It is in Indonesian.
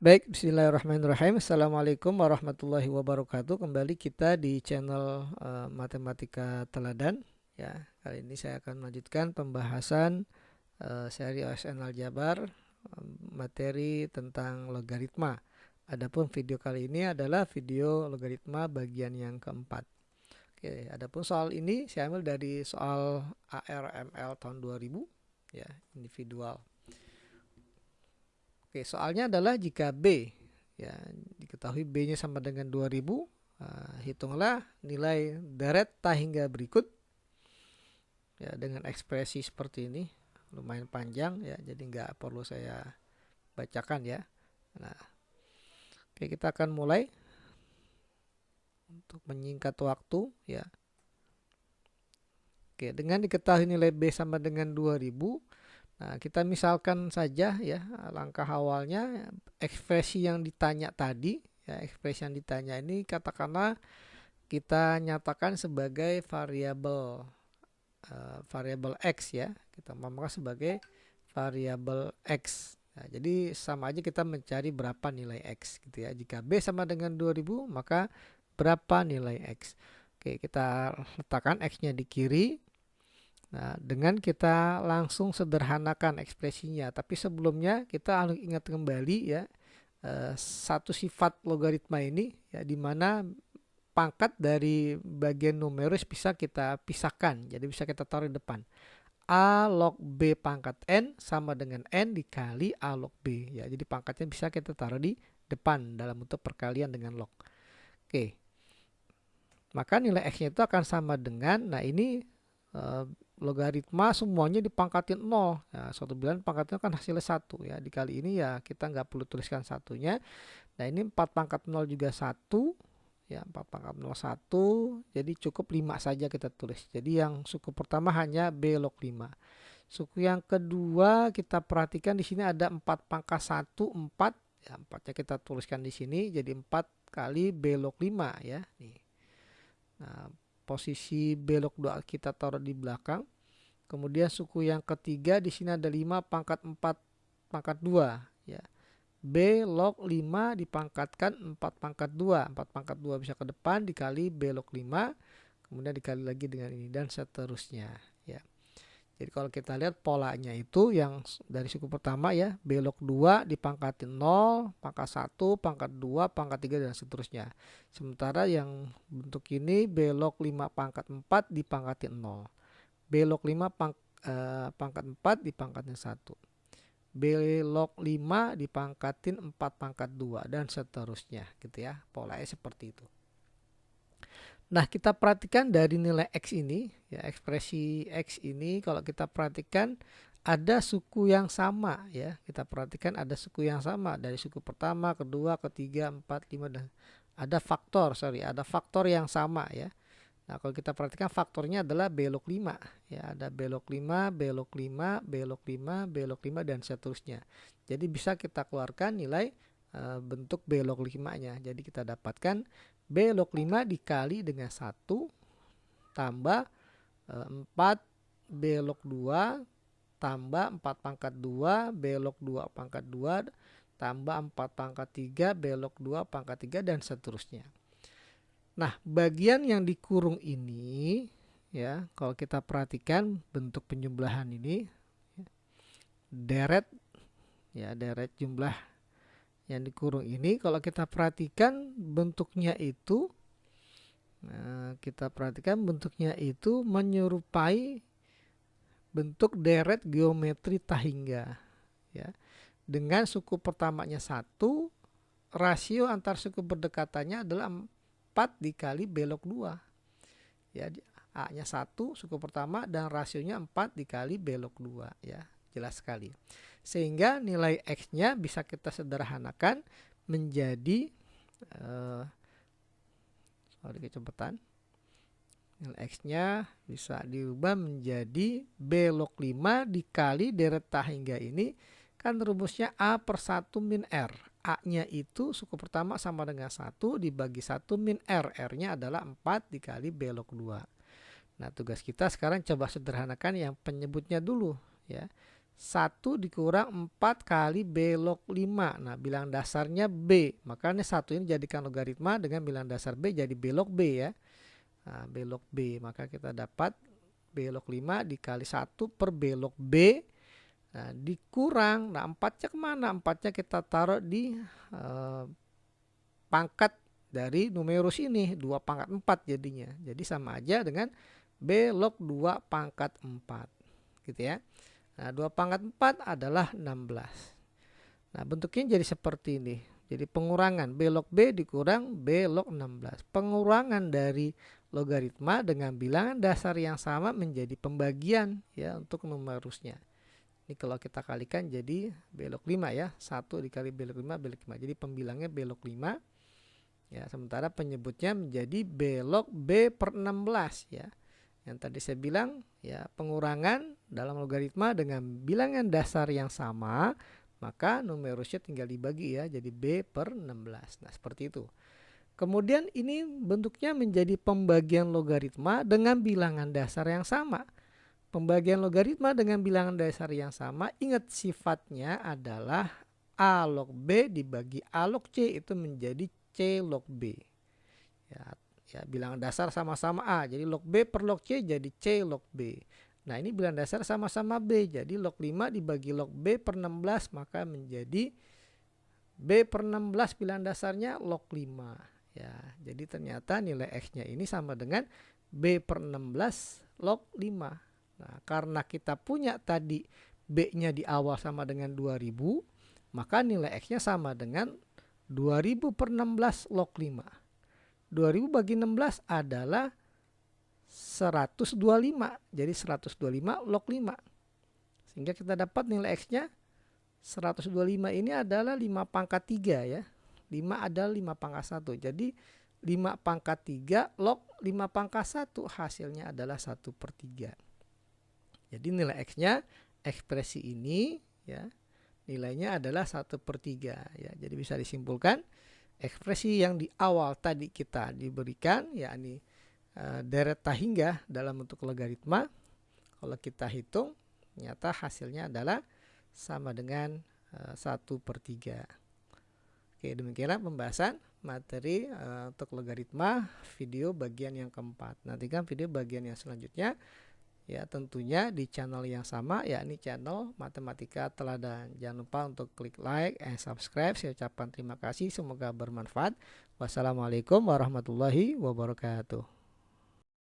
Baik, bismillahirrahmanirrahim. Assalamualaikum warahmatullahi wabarakatuh. Kembali kita di channel Matematika Teladan. Ya, kali ini saya akan melanjutkan pembahasan seri OSN Aljabar, materi tentang logaritma. Adapun video kali ini adalah video logaritma bagian yang keempat. Oke, adapun soal ini saya ambil dari soal ARML tahun 2000, ya, individual. Oke, soalnya adalah jika B, ya, diketahui B-nya sama dengan 2000, hitunglah nilai deret tak hingga berikut, ya, dengan ekspresi seperti ini. Lumayan panjang, ya, jadi nggak perlu saya bacakan, ya. Nah, oke, kita akan mulai untuk menyingkat waktu, ya. Oke, dengan diketahui nilai B sama dengan 2000, nah, kita misalkan saja, ya, langkah awalnya ekspresi yang ditanya tadi, ya, ekspresi yang ditanya ini katakanlah kita nyatakan sebagai variabel X, ya, kita mamakan sebagai variabel X. Nah, jadi sama aja kita mencari berapa nilai X, gitu ya. Jika B sama dengan 2000, maka berapa nilai X. Oke, kita letakkan X-nya di kiri. Nah, dengan kita langsung sederhanakan ekspresinya, tapi sebelumnya kita harus ingat kembali, ya, satu sifat logaritma ini, ya, di mana pangkat dari bagian numeris bisa kita pisahkan, jadi bisa kita taruh di depan. A log B pangkat N sama dengan N dikali A log B, ya, jadi pangkatnya bisa kita taruh di depan dalam bentuk perkalian dengan log. Oke, maka nilai X-nya itu akan sama dengan, nah ini logaritma semuanya dipangkatin 0. Nah, suatu bilangan pangkatnya kan hasilnya 1, ya. Dikali ini ya kita nggak perlu tuliskan satunya. Nah, ini 4 pangkat 0 juga 1, ya, 4 pangkat 0 1. Jadi cukup 5 saja kita tulis. Jadi yang suku pertama hanya B log 5. Suku yang kedua kita perhatikan di sini ada 4 pangkat 1 4. Ya, 4-nya kita tuliskan di sini jadi 4 kali B log 5, ya. Nih. Nah, posisi B log 2 kita taruh di belakang. Kemudian suku yang ketiga di sini ada 5 pangkat 4 pangkat 2, ya. B log 5 dipangkatkan 4 pangkat 2. 4 pangkat 2 bisa ke depan dikali B log 5, kemudian dikali lagi dengan ini dan seterusnya, ya. Jadi kalau kita lihat polanya itu yang dari suku pertama, ya, B log 2 dipangkatin 0, pangkat 1, pangkat 2, pangkat 3 dan seterusnya. Sementara yang bentuk ini B log 5 pangkat 4 dipangkatin 0. B log 5 pangkat 4 dipangkatin 1. B log 5 dipangkatin 4 pangkat 2 dan seterusnya, gitu ya. Polanya seperti itu. Nah, kita perhatikan dari nilai X ini, ya, ekspresi X ini kalau kita perhatikan ada suku yang sama, ya. Kita perhatikan ada suku yang sama dari suku pertama, kedua, ketiga, 4, 5 dan ada faktor yang sama, ya. Nah, kalau kita perhatikan faktornya adalah B log 5, ya, ada B log 5, B log 5, B log 5, B log 5 dan seterusnya. Jadi bisa kita keluarkan nilai bentuk B log 5-nya. Jadi kita dapatkan B log 5 dikali dengan 1 tambah 4 B log 2 tambah 4 pangkat 2 B log 2 pangkat 2 tambah 4 pangkat 3 B log 2 pangkat 3 dan seterusnya. Nah, bagian yang dikurung ini, ya, kalau kita perhatikan bentuk penjumlahan ini, ya, deret, ya, deret jumlah yang dikurung ini kalau kita perhatikan bentuknya itu, nah, kita perhatikan bentuknya itu menyerupai bentuk deret geometri tahingga, ya. Dengan suku pertamanya 1, rasio antar suku berdekatannya adalah 4 dikali B log 2. Ya, A-nya 1 suku pertama dan rasionya 4 dikali B log 2, ya. Jelas sekali. Sehingga nilai X-nya bisa kita sederhanakan menjadi kecepatan. Nilai X-nya bisa diubah menjadi B log 5 dikali deret tahingga ini, kan rumusnya A per 1 min R. A-nya itu suku pertama sama dengan 1 dibagi 1 min R. R-nya adalah 4 dikali B log 2. Nah, tugas kita sekarang coba sederhanakan yang penyebutnya dulu, ya. 1 dikurang 4 kali B log 5. Nah, bilangan dasarnya B. Makanya 1 ini jadikan logaritma dengan bilangan dasar B jadi B log B ya. Nah, B log B. Maka kita dapat B log 5 dikali 1 per B log B. Nah, dikurang. Nah, 4-nya kemana? 4-nya kita taruh di pangkat dari numerus ini. 2 pangkat 4 jadinya. Jadi sama aja dengan B log 2 pangkat 4. Gitu ya. Nah, 2 pangkat 4 adalah 16. Nah, bentuknya jadi seperti ini. Jadi pengurangan B log B dikurang B log 16. Pengurangan dari logaritma dengan bilangan dasar yang sama menjadi pembagian ya untuk numerusnya. Ini kalau kita kalikan jadi B log 5 ya. 1 dikali B log 5, B log 5. Jadi pembilangnya B log 5. Ya, sementara penyebutnya menjadi B log B per 16 ya. Yang tadi saya bilang ya, pengurangan dalam logaritma dengan bilangan dasar yang sama, maka numerusnya tinggal dibagi ya, jadi B per 16. Nah, seperti itu. Kemudian ini bentuknya menjadi pembagian logaritma dengan bilangan dasar yang sama. Pembagian logaritma dengan bilangan dasar yang sama, ingat sifatnya adalah A log B dibagi A log C itu menjadi C log B. Ya, bilangan dasar sama-sama A, jadi log B per log C jadi C log B. Nah, ini bilangan dasar sama-sama B, jadi log 5 dibagi log B per 16 maka menjadi B per 16 bilangan dasarnya log 5. Ya, jadi ternyata nilai X-nya ini sama dengan B per 16 log 5. Nah, karena kita punya tadi B-nya di awal sama dengan 2000, maka nilai X-nya sama dengan 2000 per 16 log 5. 2000 bagi 16 adalah 125. Jadi 125 log 5. Sehingga kita dapat nilai X-nya 125 ini adalah 5 pangkat 3 ya. 5 adalah 5 pangkat 1. Jadi 5 pangkat 3 log 5 pangkat 1 hasilnya adalah 1 per 3. Jadi nilai X-nya ekspresi ini ya, nilainya adalah 1 per 3 ya. Jadi bisa disimpulkan ekspresi yang di awal tadi kita diberikan yakni deret hingga dalam bentuk logaritma, kalau kita hitung ternyata hasilnya adalah sama dengan 1 per 3. Oke, demikianlah pembahasan materi untuk logaritma video bagian yang keempat. Nantikan video bagian yang selanjutnya ya, tentunya di channel yang sama yakni channel Matematika Teladan. Jangan lupa untuk klik like and subscribe. Saya ucapkan terima kasih, semoga bermanfaat. Wassalamualaikum warahmatullahi wabarakatuh.